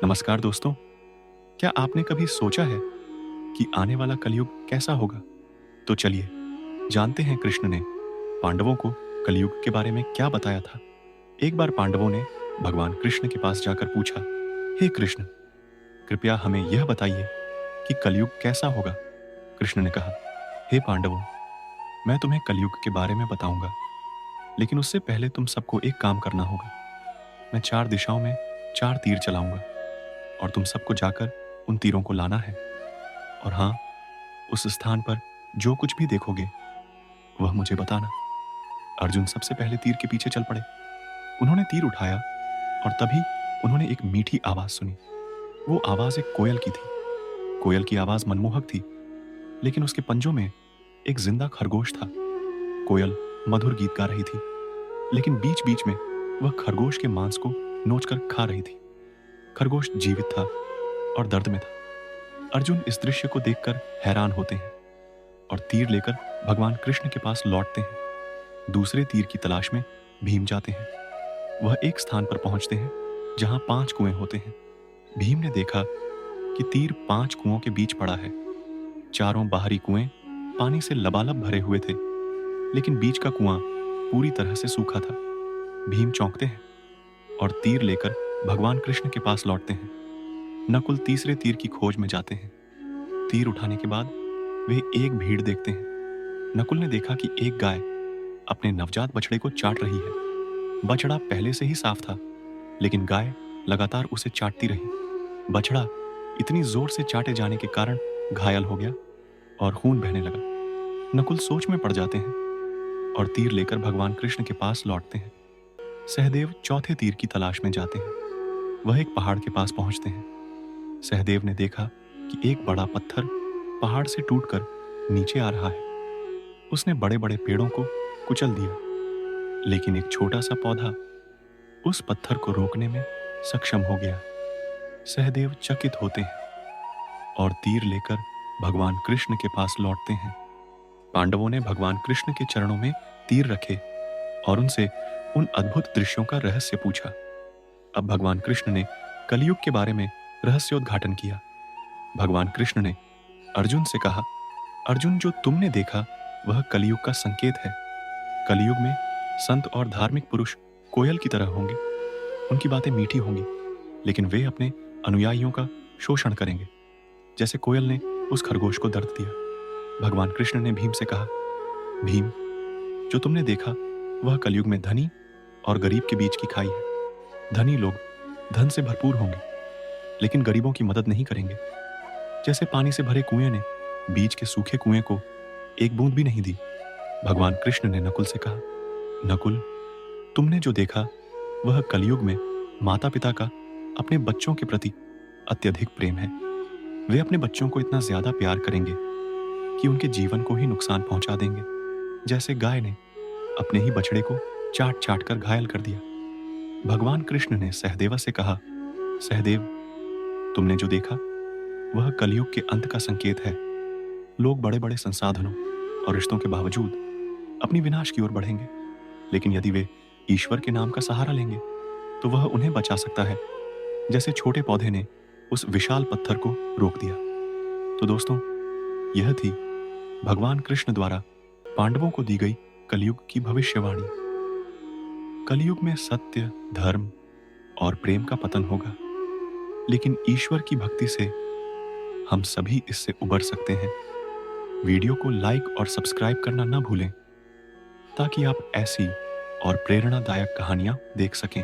नमस्कार दोस्तों। क्या आपने कभी सोचा है कि आने वाला कलयुग कैसा होगा? तो चलिए जानते हैं कृष्ण ने पांडवों को कलयुग के बारे में क्या बताया था। एक बार पांडवों ने भगवान कृष्ण के पास जाकर पूछा, हे कृष्ण, कृपया हमें यह बताइए कि कलयुग कैसा होगा। कृष्ण ने कहा, हे पांडवों, मैं तुम्हें कलयुग के बारे में बताऊंगा, लेकिन उससे पहले तुम सबको एक काम करना होगा। मैं 4 दिशाओं में 4 तीर चलाऊंगा और तुम सबको जाकर उन तीरों को लाना है। और हाँ, उस स्थान पर जो कुछ भी देखोगे वह मुझे बताना। अर्जुन सबसे पहले तीर के पीछे चल पड़े। उन्होंने तीर उठाया और तभी उन्होंने एक मीठी आवाज सुनी। वो आवाज एक कोयल की थी। कोयल की आवाज मनमोहक थी, लेकिन उसके पंजों में एक जिंदा खरगोश था। कोयल मधुर गीत गा रही थी, लेकिन बीच बीच में वह खरगोश के मांस को नोचकर खा रही थी। खरगोश जीवित था और दर्द में था। अर्जुन इस दृश्य को देखकर हैरान होते हैं और तीर लेकर भगवान कृष्ण के पास लौटते हैं। दूसरे तीर की तलाश में भीम जाते हैं। वह एक स्थान पर पहुंचते हैं जहां 5 कुएं होते हैं। भीम ने देखा कि तीर 5 कुओं के बीच पड़ा है। चारों बाहरी कुएं पानी से लबालब भरे हुए थे, लेकिन बीच का कुआं पूरी तरह से सूखा था। भीम चौंकते हैं और तीर लेकर भगवान कृष्ण के पास लौटते हैं। नकुल तीसरे तीर की खोज में जाते हैं। तीर उठाने के बाद वे एक भीड़ देखते हैं। नकुल ने देखा कि एक गाय अपने नवजात बछड़े को चाट रही है। बछड़ा पहले से ही साफ था, लेकिन गाय लगातार उसे चाटती रही। बछड़ा इतनी जोर से चाटे जाने के कारण घायल हो गया और खून बहने लगा। नकुल सोच में पड़ जाते हैं और तीर लेकर भगवान कृष्ण के पास लौटते हैं। सहदेव चौथे तीर की तलाश में जाते हैं। वह एक पहाड़ के पास पहुंचते हैं। सहदेव ने देखा कि एक बड़ा पत्थर पहाड़ से टूटकर नीचे आ रहा है। उसने बड़े बड़े पेड़ों को कुचल दिया, लेकिन एक छोटा सा पौधा उस पत्थर को रोकने में सक्षम हो गया। सहदेव चकित होते हैं और तीर लेकर भगवान कृष्ण के पास लौटते हैं। पांडवों ने भगवान कृष्ण के चरणों में तीर रखे और उनसे उन अद्भुत दृश्यों का रहस्य पूछा। अब भगवान कृष्ण ने कलयुग के बारे में रहस्योद्घाटन किया। भगवान कृष्ण ने अर्जुन से कहा, अर्जुन, जो तुमने देखा वह कलयुग का संकेत है। कलयुग में संत और धार्मिक पुरुष कोयल की तरह होंगे। उनकी बातें मीठी होंगी, लेकिन वे अपने अनुयायियों का शोषण करेंगे, जैसे कोयल ने उस खरगोश को दर्द दिया। भगवान कृष्ण ने भीम से कहा, भीम, जो तुमने देखा वह कलयुग में धनी और गरीब के बीच की खाई है। धनी लोग धन से भरपूर होंगे, लेकिन गरीबों की मदद नहीं करेंगे। जैसे पानी से भरे कुएं ने बीच के सूखे कुएं को एक बूंद भी नहीं दी। भगवान कृष्ण ने नकुल से कहा, नकुल, तुमने जो देखा वह कलयुग में माता पिता का अपने बच्चों के प्रति अत्यधिक प्रेम है। वे अपने बच्चों को इतना ज्यादा प्यार करेंगे कि उनके जीवन को ही नुकसान पहुंचा देंगे, जैसे गाय ने अपने ही बछड़े को चाट चाट कर घायल कर दिया। भगवान कृष्ण ने सहदेव से कहा, सहदेव, तुमने जो देखा वह कलयुग के अंत का संकेत है। लोग बड़े बड़े संसाधनों और रिश्तों के बावजूद अपनी विनाश की ओर बढ़ेंगे, लेकिन यदि वे ईश्वर के नाम का सहारा लेंगे तो वह उन्हें बचा सकता है, जैसे छोटे पौधे ने उस विशाल पत्थर को रोक दिया। तो दोस्तों, यह थी भगवान कृष्ण द्वारा पांडवों को दी गई कलयुग की भविष्यवाणी। कलयुग में सत्य, धर्म और प्रेम का पतन होगा, लेकिन ईश्वर की भक्ति से हम सभी इससे उबर सकते हैं। वीडियो को लाइक और सब्सक्राइब करना ना भूलें, ताकि आप ऐसी और प्रेरणादायक कहानियां देख सकें।